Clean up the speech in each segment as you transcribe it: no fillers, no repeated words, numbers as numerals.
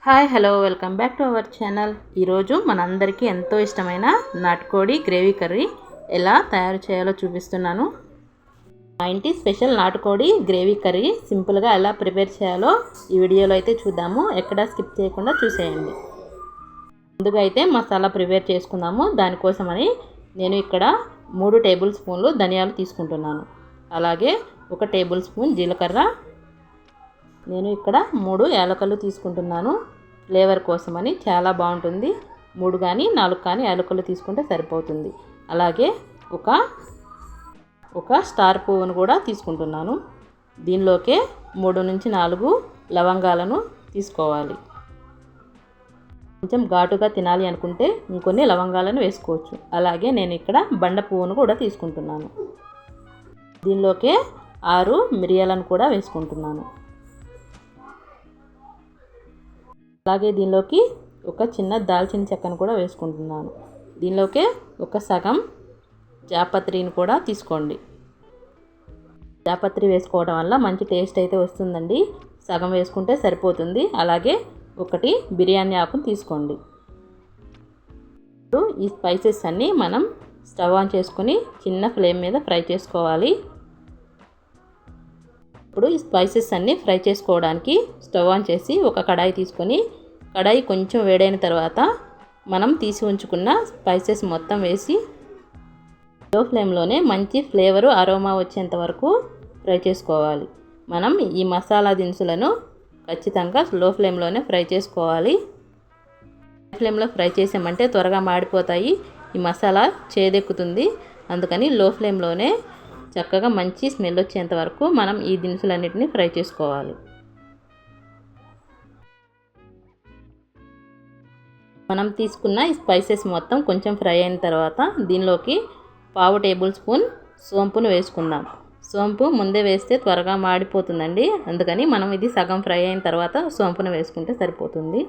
Hi hello welcome back to our channel. ఈరోజు మనందరికీ ఎంతో ఇష్టమైన నాటుకోడి గ్రేవీ కర్రీ ఎలా తయారు చేయాలో చూపిస్తున్నాను. మా ఇంటి స్పెషల్ నాటుకోడి గ్రేవీ కర్రీ సింపుల్గా ఎలా ప్రిపేర్ చేయాలో ఈ వీడియోలో అయితే చూద్దాము. ఎక్కడా స్కిప్ చేయకుండా చూసేయండి. ముందుగా అయితే మసాలా ప్రిపేర్ చేసుకుందాము. దానికోసమని నేను ఇక్కడ 3 టేబుల్ స్పూన్లు ధనియాలు తీసుకుంటున్నాను. అలాగే 1 టేబుల్ స్పూన్ జీలకర్ర, నేను ఇక్కడ 3 యాలకులు తీసుకుంటున్నాను. ఫ్లేవర్ కోసమని చాలా బాగుంటుంది. 3 కానీ 4 కానీ యాలకులు తీసుకుంటే సరిపోతుంది. అలాగే ఒక స్టార్ పువ్వును కూడా తీసుకుంటున్నాను. దీనిలోకే 3 నుంచి 4 లవంగాలను తీసుకోవాలి. కొంచెం ఘాటుగా తినాలి అనుకుంటే ఇంకొన్ని లవంగాలను వేసుకోవచ్చు. అలాగే నేను ఇక్కడ బండ పువ్వును కూడా తీసుకుంటున్నాను. దీనిలోకే 6 మిరియాలను కూడా వేసుకుంటున్నాను. అలాగే దీనిలోకి ఒక చిన్న దాల్చిన చెక్కను కూడా వేసుకుంటున్నాను. దీనిలోకే ఒక సగం జాపత్రిని కూడా తీసుకోండి. జాపత్రి వేసుకోవడం వల్ల మంచి టేస్ట్ అయితే వస్తుందండి. సగం వేసుకుంటే సరిపోతుంది. అలాగే 1 బిర్యానీ ఆకును తీసుకోండి. ఇప్పుడు ఈ స్పైసెస్ అన్నీ మనం స్టవ్ ఆన్ చేసుకొని చిన్న ఫ్లేమ్ మీద ఫ్రై చేసుకోవాలి. ఇప్పుడు ఈ స్పైసెస్ అన్నీ ఫ్రై చేసుకోవడానికి స్టవ్ ఆన్ చేసి ఒక కడాయి తీసుకొని, కడాయి కొంచెం వేడైన తర్వాత మనం తీసి ఉంచుకున్న స్పైసెస్ మొత్తం వేసి లో ఫ్లేమ్లోనే మంచి ఫ్లేవరు అరోమా వచ్చేంత వరకు ఫ్రై చేసుకోవాలి. మనం ఈ మసాలా దినుసులను ఖచ్చితంగా లో ఫ్లేమ్లోనే ఫ్రై చేసుకోవాలి. హై ఫ్లేమ్లో ఫ్రై చేసామంటే త్వరగా మాడిపోతాయి. ఈ మసాలా చేదెక్కుతుంది. అందుకని లో ఫ్లేమ్లోనే చక్కగా మంచి స్మెల్ వచ్చేంత వరకు మనం ఈ దినుసులన్నిటిని ఫ్రై చేసుకోవాలి. మనం తీసుకున్న ఈ స్పైసెస్ మొత్తం కొంచెం ఫ్రై అయిన తర్వాత దీనిలోకి 1/2 టేబుల్ స్పూన్ సోంపును వేసుకుందాం. సోంపు ముందే వేస్తే త్వరగా మాడిపోతుందండి. అందుకని మనం ఇది సగం ఫ్రై అయిన తర్వాత సోంపును వేసుకుంటే సరిపోతుంది.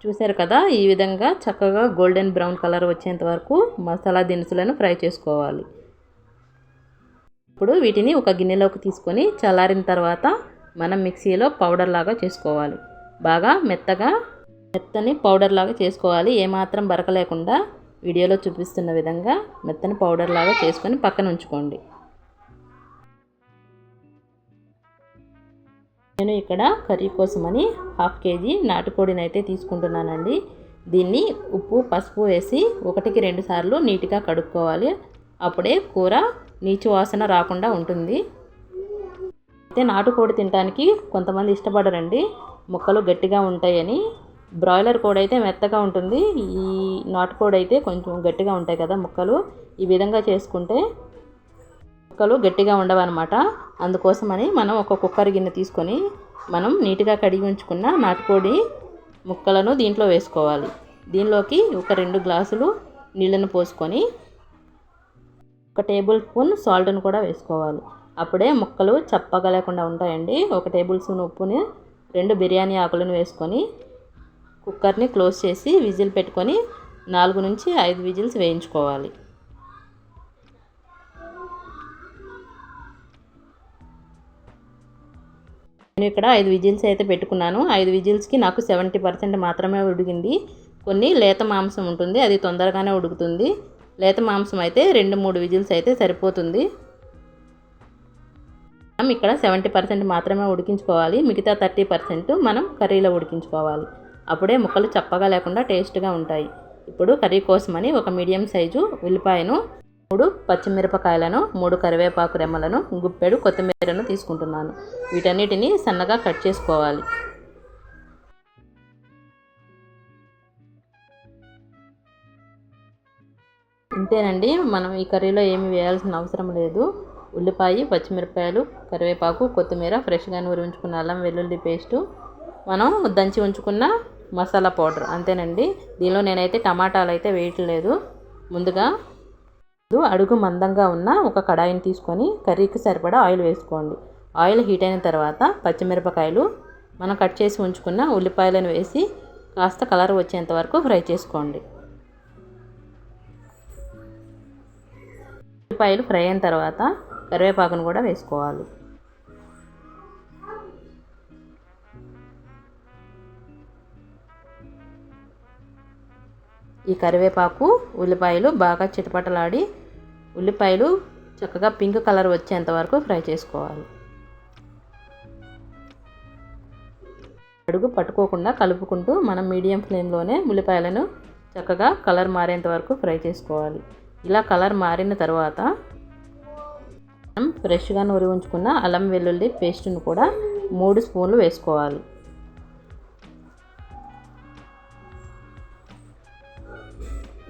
చూసారు కదా, ఈ విధంగా చక్కగా గోల్డెన్ బ్రౌన్ కలర్ వచ్చేంత వరకు మసాలా దినుసులను ఫ్రై చేసుకోవాలి. ఇప్పుడు వీటిని ఒక గిన్నెలోకి తీసుకొని చల్లారిన తర్వాత మనం మిక్సీలో పౌడర్ లాగా చేసుకోవాలి. బాగా మెత్తని పౌడర్ లాగా చేసుకోవాలి. ఏమాత్రం బరక లేకుండా వీడియోలో చూపిస్తున్న విధంగా మెత్తని పౌడర్ లాగా చేసుకొని పక్కన ఉంచుకోండి. నేను ఇక్కడ కర్రీ కోసమని 1/2 కేజీ నాటుకోడిని అయితే తీసుకుంటున్నానండి. దీన్ని ఉప్పు పసుపు వేసి 1కి 2 సార్లు నీట్గా కడుక్కోవాలి. అప్పుడే కూర నీచు వాసన రాకుండా ఉంటుంది. అయితే నాటుకోడి తినడానికి కొంతమంది ఇష్టపడరండి, ముక్కలు గట్టిగా ఉంటాయని. బ్రాయిలర్ కోడి అయితే మెత్తగా ఉంటుంది. ఈ నాటుకోడి అయితే కొంచెం గట్టిగా ఉంటాయి కదా ముక్కలు. ఈ విధంగా చేసుకుంటే ముక్కలు గట్టిగా ఉండవన్నమాట. అందుకోసమని మనం ఒక కుక్కర్ గిన్నె తీసుకొని మనం నీట్గా కడిగి ఉంచుకున్న నాటుకోడి ముక్కలను దీంట్లో వేసుకోవాలి. దీనిలోకి ఒక 2 గ్లాసులు నీళ్ళను పోసుకొని 1 టేబుల్ స్పూన్ సాల్ట్ను కూడా వేసుకోవాలి. అప్పుడే ముక్కలు చప్పగా లేకుండా ఉంటాయండి. 1 టేబుల్ స్పూన్ ఉప్పుని, 2 బిర్యానీ ఆకులను వేసుకొని కుక్కర్ని క్లోజ్ చేసి విజిల్ పెట్టుకొని 4 నుంచి 5 విజిల్స్ వేయించుకోవాలి. నేను ఇక్కడ 5 విజిల్స్ అయితే పెట్టుకున్నాను. 5 విజిల్స్కి నాకు 70% మాత్రమే ఉడికింది. కొన్ని లేత మాంసం ఉంటుంది, అది తొందరగానే ఉడుకుతుంది. లేత మాంసం అయితే 2-3 విజిల్స్ అయితే సరిపోతుంది. మనం ఇక్కడ 70% మాత్రమే ఉడికించుకోవాలి. మిగతా 30% మనం కర్రీలో ఉడికించుకోవాలి. అప్పుడే ముక్కలు చప్పగా లేకుండా టేస్ట్గా ఉంటాయి. ఇప్పుడు కర్రీ కోసమని ఒక మీడియం సైజు ఉల్లిపాయను, 3 పచ్చిమిరపకాయలను, 3 కరివేపాకు రెమ్మలను, గుప్పెడు కొత్తిమీరను తీసుకుంటున్నాను. వీటన్నిటిని సన్నగా కట్ చేసుకోవాలి. ఇంతేనండి, మనం ఈ కర్రీలో ఏమి వేయాల్సిన అవసరం లేదు. ఉల్లిపాయ, పచ్చిమిరపకాయలు, కరివేపాకు, కొత్తిమీర, ఫ్రెష్గా నూరి ఉంచుకున్న అల్లం వెల్లుల్లి పేస్టు, మనం దంచి ఉంచుకున్న మసాలా పౌడర్, అంతేనండి. దీనిలో నేనైతే టమాటాలు అయితే వేయట్లేదు. ముందుగా అడుగు మందంగా ఉన్న ఒక కడాయిని తీసుకొని కర్రీకి సరిపడా ఆయిల్ వేసుకోండి. ఆయిల్ హీట్ అయిన తర్వాత పచ్చిమిరపకాయలు, మనం కట్ చేసి ఉంచుకున్న ఉల్లిపాయలను వేసి కాస్త కలర్ వచ్చేంత వరకు ఫ్రై చేసుకోండి. ఉల్లిపాయలు ఫ్రై అయిన తర్వాత కరివేపాకును కూడా వేసుకోవాలి. ఈ కరివేపాకు ఉల్లిపాయలు బాగా చిటపటలాడి ఉల్లిపాయలు చక్కగా పింక్ కలర్ వచ్చేంత వరకు ఫ్రై చేసుకోవాలి. అడుగు పట్టుకోకుండా కలుపుకుంటూ మనం మీడియం ఫ్లేమ్లోనే ఉల్లిపాయలను చక్కగా కలర్ మారేంత వరకు ఫ్రై చేసుకోవాలి. ఇలా కలర్ మారిన తర్వాత మనం ఫ్రెష్గా నూరి ఉంచుకున్న అల్లం వెల్లుల్లి పేస్ట్ను కూడా 3 స్పూన్లు వేసుకోవాలి.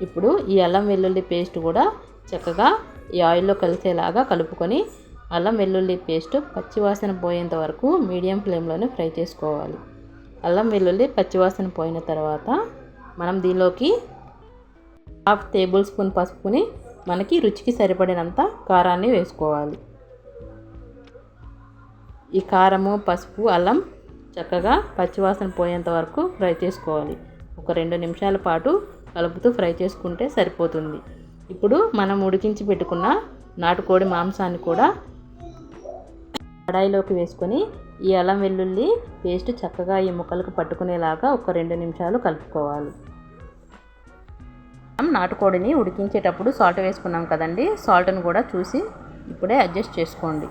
ఇప్పుడు ఈ అల్లం వెల్లుల్లి పేస్ట్ కూడా చక్కగా ఈ ఆయిల్లో కలిసేలాగా కలుపుకొని అల్లం వెల్లుల్లి పేస్ట్ పచ్చివాసన పోయేంత వరకు మీడియం ఫ్లేమ్లోనే ఫ్రై చేసుకోవాలి. అల్లం వెల్లుల్లి పచ్చివాసన పోయిన తర్వాత మనం దీనిలోకి 1/2 టేబుల్ స్పూన్ పసుపుని మనకి రుచికి సరిపడినంత కారాన్ని వేసుకోవాలి. ఈ కారము పసుపు అల్లం చక్కగా పచ్చివాసన పోయేంత వరకు ఫ్రై చేసుకోవాలి. ఒక 2 నిమిషాల పాటు కలుపుతూ ఫ్రై చేసుకుంటే సరిపోతుంది. ఇప్పుడు మనం ఉడికించి పెట్టుకున్న నాటుకోడి మాంసాన్ని కూడా కడాయిలోకి వేసుకొని ఈ అల్లం వెల్లుల్లి పేస్ట్ చక్కగా ఈ ముక్కలకు పట్టుకునేలాగా ఒక 2 నిమిషాలు కలుపుకోవాలి. మనం నాటుకోడిని ఉడికించేటప్పుడు సాల్ట్ వేసుకున్నాం కదండి, సాల్ట్ను కూడా చూసి ఇప్పుడే అడ్జస్ట్ చేసుకోండి.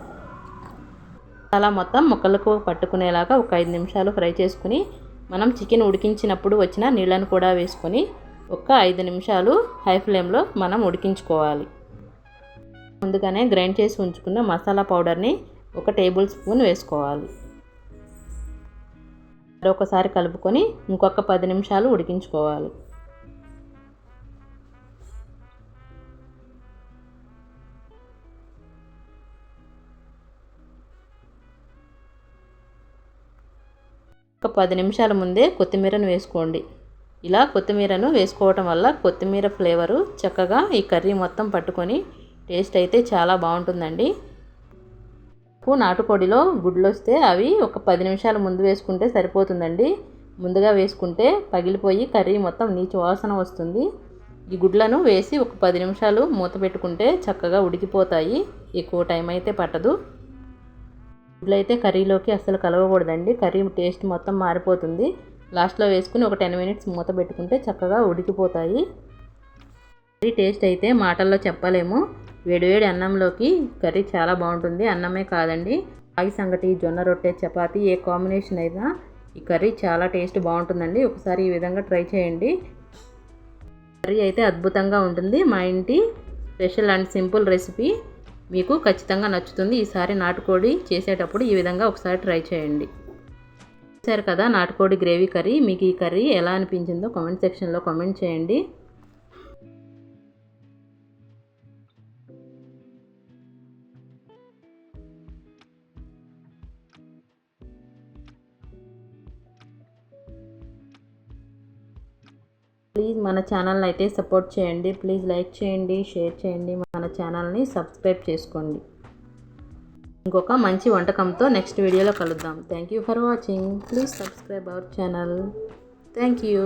అలా మొత్తం ముక్కలకు పట్టుకునేలాగా ఒక 5 నిమిషాలు ఫ్రై చేసుకుని మనం చికెన్ ఉడికించినప్పుడు వచ్చిన నీళ్ళను కూడా వేసుకొని ఒక 5 నిమిషాలు హై ఫ్లేమ్లో మనం ఉడికించుకోవాలి. ముందుగానే గ్రైండ్ చేసి ఉంచుకున్న మసాలా పౌడర్ని 1 టేబుల్ స్పూన్ వేసుకోవాలి. మరొకసారి కలుపుకొని ఇంకొక 10 నిమిషాలు ఉడికించుకోవాలి. ఒక 10 నిమిషాల ముందే కొత్తిమీరను వేసుకోండి. ఇలా కొత్తిమీరను వేసుకోవటం వల్ల కొత్తిమీర ఫ్లేవరు చక్కగా ఈ కర్రీ మొత్తం పట్టుకొని టేస్ట్ అయితే చాలా బాగుంటుందండి. నాటుకోడిలో గుడ్లు వస్తే అవి ఒక 10 నిమిషాల ముందు వేసుకుంటే సరిపోతుందండి. ముందుగా వేసుకుంటే పగిలిపోయి కర్రీ మొత్తం నీచు వాసన వస్తుంది. ఈ గుడ్లను వేసి ఒక 10 నిమిషాలు మూత పెట్టుకుంటే చక్కగా ఉడికిపోతాయి. ఎక్కువ టైం అయితే పట్టదు. గుడ్లు అయితే కర్రీలోకి అస్సలు కలవకూడదండి, కర్రీ టేస్ట్ మొత్తం మారిపోతుంది. లాస్ట్లో వేసుకుని ఒక 10 మినిట్స్ మూత పెట్టుకుంటే చక్కగా ఉడికిపోతాయి. కర్రీ టేస్ట్ అయితే మాటల్లో చెప్పలేము. వేడివేడి అన్నంలోకి కర్రీ చాలా బాగుంటుంది. అన్నమే కాదండి, రాగి సంగటి, జొన్న రొట్టె, చపాతీ ఏ కాంబినేషన్ అయినా ఈ కర్రీ చాలా టేస్ట్ బాగుంటుందండి. ఒకసారి ఈ విధంగా ట్రై చేయండి. కర్రీ అయితే అద్భుతంగా ఉంటుంది. మా ఇంటి స్పెషల్ అండ్ సింపుల్ రెసిపీ మీకు ఖచ్చితంగా నచ్చుతుంది. ఈసారి నాటుకోడి చేసేటప్పుడు ఈ విధంగా ఒకసారి ట్రై చేయండి. చూసారు కదా నాటుకోడి గ్రేవీ కర్రీ. మీకు ఈ కర్రీ ఎలా అనిపించిందో కామెంట్ సెక్షన్లో కామెంట్ చేయండి. ప్లీజ్ మన ఛానల్ని అయితే సపోర్ట్ చేయండి. ప్లీజ్ లైక్ చేయండి, షేర్ చేయండి, మన ఛానల్ని సబ్స్క్రైబ్ చేసుకోండి. ఇంకొక మంచి వంటకంతో నెక్స్ట్ వీడియోలో కలుద్దాం. Thank you for watching. Please subscribe our channel. Thank you.